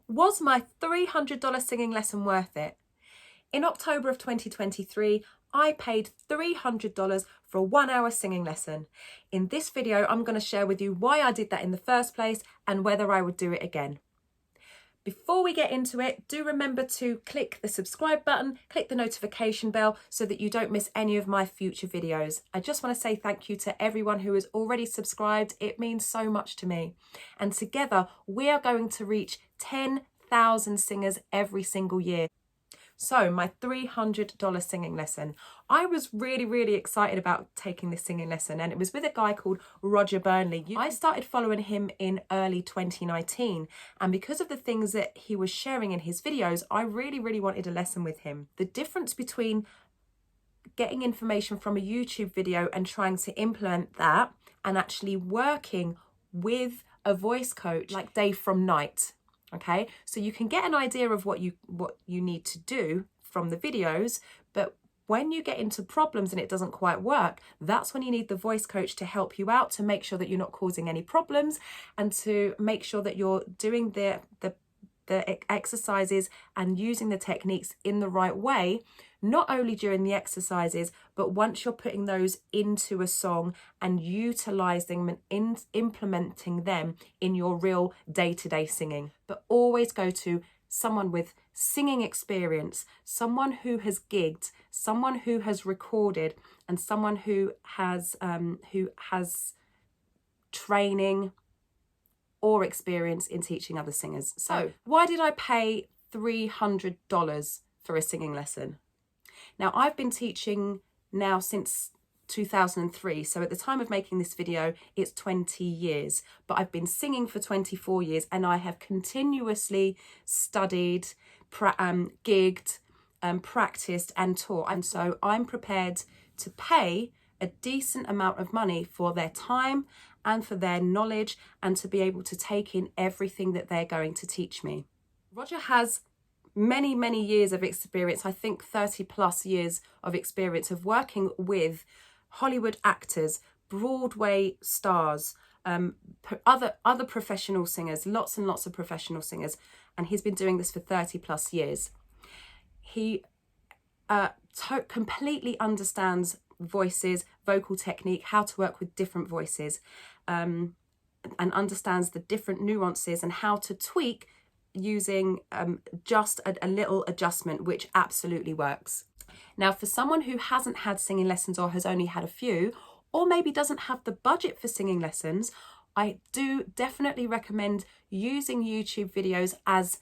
Was my $300 singing lesson worth it? In October of 2023, I paid $300 for a 1-hour singing lesson. In this video, I'm going to share with you why I did that in the first place and whether I would do it again. Before we get into it, do remember to click the subscribe button, click the notification bell so that you don't miss any of my future videos. I just want to say thank you to everyone who has already subscribed. It means so much to me. And together we are going to reach 10,000 singers every single year. So my $300 singing lesson. I was really excited about taking this singing lesson, and it was with a guy called Roger Burnley. I started following him in early 2019, and because of the things that he was sharing in his videos, I really wanted a lesson with him. The difference between getting information from a YouTube video and trying to implement that and actually working with a voice coach like day from night. Okay, so you can get an idea of what you need to do from the videos, but when you get into problems and it doesn't quite work, that's when you need the voice coach to help you out, to make sure that you're not causing any problems and to make sure that you're doing the exercises and using the techniques in the right way, not only during the exercises, but once you're putting those into a song and utilizing them and implementing them in your real day-to-day singing. But always go to someone with singing experience, someone who has gigged, someone who has recorded, and someone who has training or experience in teaching other singers. So why did I pay $300 for a singing lesson? Now, I've been teaching now since 2003. So at the time of making this video, it's 20 years, but I've been singing for 24 years and I have continuously studied, gigged, practiced and taught. And so I'm prepared to pay a decent amount of money for their time and for their knowledge and to be able to take in everything that they're going to teach me. Roger has many years of experience, I think 30+ years of experience of working with Hollywood actors, Broadway stars, other professional singers, lots and lots of professional singers, and he's been doing this for 30+ years. He completely understands voices, vocal technique, how to work with different voices, and understands the different nuances and how to tweak using just a little adjustment, which absolutely works. Now, for someone who hasn't had singing lessons or has only had a few, or maybe doesn't have the budget for singing lessons, I do definitely recommend using YouTube videos as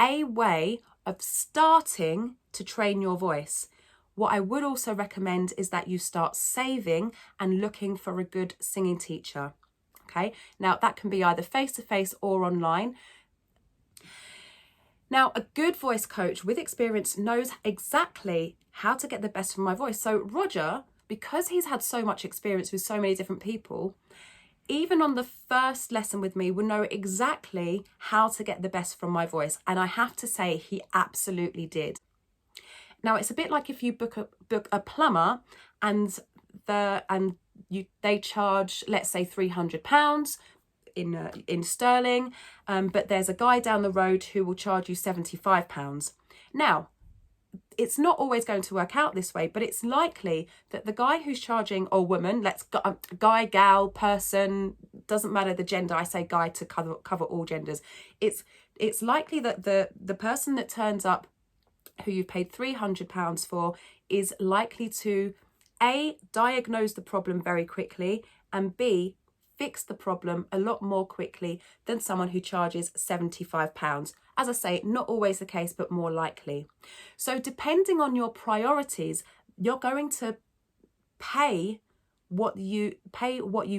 a way of starting to train your voice. What I would also recommend is that you start saving and looking for a good singing teacher. Okay, now that can be either face-to-face or online. Now, a good voice coach with experience knows exactly how to get the best from my voice. So Roger, because he's had so much experience with so many different people, even on the first lesson with me, will know exactly how to get the best from my voice. And I have to say, he absolutely did. Now, it's a bit like if you book a plumber and they charge, let's say, £300 in sterling, but there's a guy down the road who will charge you £75. Now, it's not always going to work out this way, but it's likely that the guy who's charging, or woman, guy, gal, person, doesn't matter the gender, I say guy to cover all genders. It's likely that the person that turns up who you've paid £300 for is likely to A, diagnose the problem very quickly, and B, fix the problem a lot more quickly than someone who charges £75. As I say, not always the case, but more likely. So depending on your priorities, you're going to pay what you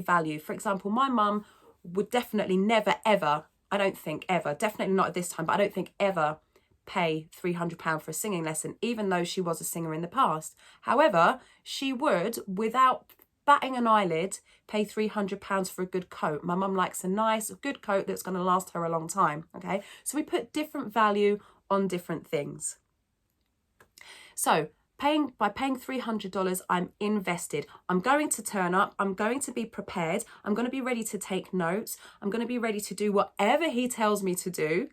value. For example, my mum would definitely never, ever, I don't think ever, definitely not at this time, but I don't think ever pay £300 for a singing lesson, even though she was a singer in the past. However, she would, without batting an eyelid, pay £300 for a good coat. My mum likes a nice, good coat that's going to last her a long time. Okay, so we put different value on different things. So by paying $300, I'm invested. I'm going to turn up. I'm going to be prepared. I'm going to be ready to take notes. I'm going to be ready to do whatever he tells me to do.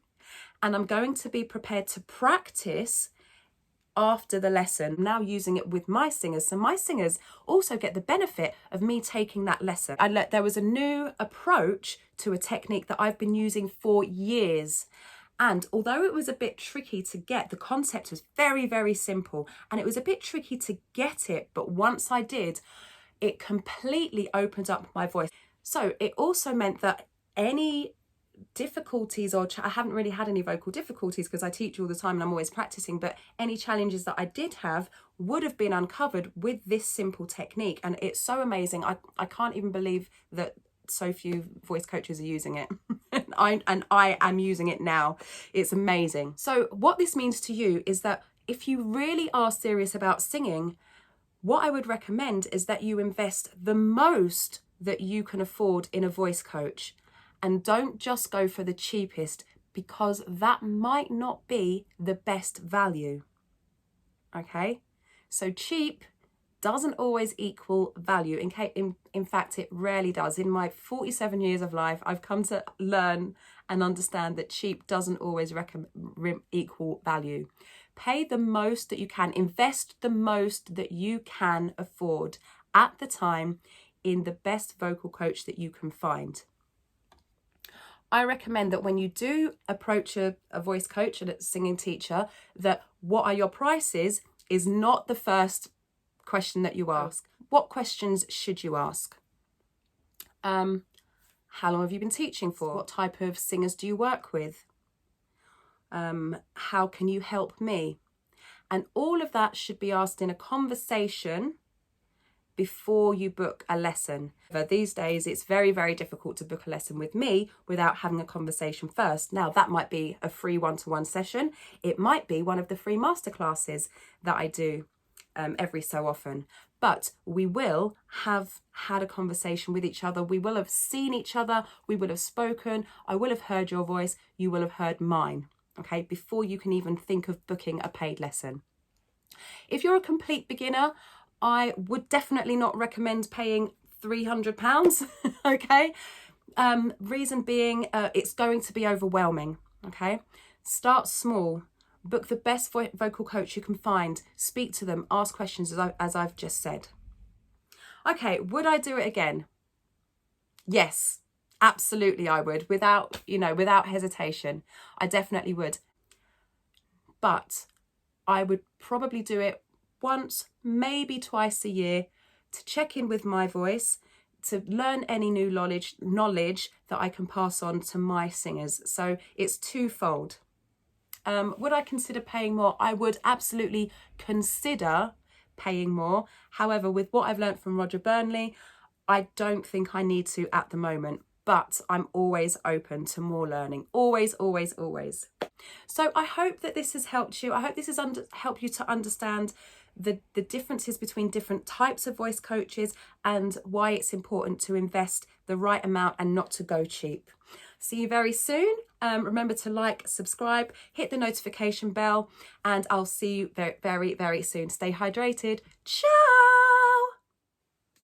and I'm going to be prepared to practice after the lesson, now using it with my singers. So my singers also get the benefit of me taking that lesson. There was a new approach to a technique that I've been using for years. And although it was a bit tricky to get, the concept was very, very simple. And it was a bit tricky to get it. But once I did, it completely opened up my voice. So it also meant that any difficulties, or I haven't really had any vocal difficulties because I teach all the time and I'm always practicing, but any challenges that I did have would have been uncovered with this simple technique. And it's so amazing. I can't even believe that so few voice coaches are using it. and I am using it now. It's amazing. So what this means to you is that if you really are serious about singing, what I would recommend is that you invest the most that you can afford in a voice coach. And don't just go for the cheapest, because that might not be the best value. Okay? So cheap doesn't always equal value. In fact, it rarely does. In my 47 years of life, I've come to learn and understand that cheap doesn't always equal value. Pay the most that you can. Invest the most that you can afford at the time in the best vocal coach that you can find. I recommend that when you do approach a voice coach and a singing teacher, that what are your prices is not the first question that you ask. What questions should you ask? How long have you been teaching for? What type of singers do you work with? How can you help me? And all of that should be asked in a conversation before you book a lesson. But these days, it's very, very difficult to book a lesson with me without having a conversation first. Now, that might be a free one-to-one session. It might be one of the free masterclasses that I do every so often. But we will have had a conversation with each other. We will have seen each other. We will have spoken. I will have heard your voice. You will have heard mine, okay, before you can even think of booking a paid lesson. If you're a complete beginner, I would definitely not recommend paying £300, okay? Reason being, it's going to be overwhelming, okay? Start small. Book the best vocal coach you can find. Speak to them. Ask questions, as I've just said. Okay, would I do it again? Yes, absolutely I would. Without hesitation. I definitely would. But I would probably do it once, maybe twice a year, to check in with my voice, to learn any new knowledge that I can pass on to my singers. So it's twofold. Would I consider paying more? I would absolutely consider paying more. However, with what I've learned from Roger Burnley, I don't think I need to at the moment, but I'm always open to more learning. Always, always, always. So I hope that this has helped you. I hope this has helped you to understand the differences between different types of voice coaches and why it's important to invest the right amount and not to go cheap. See you very soon. Remember to like, subscribe, hit the notification bell, and I'll see you very, very, very soon. Stay hydrated. Ciao!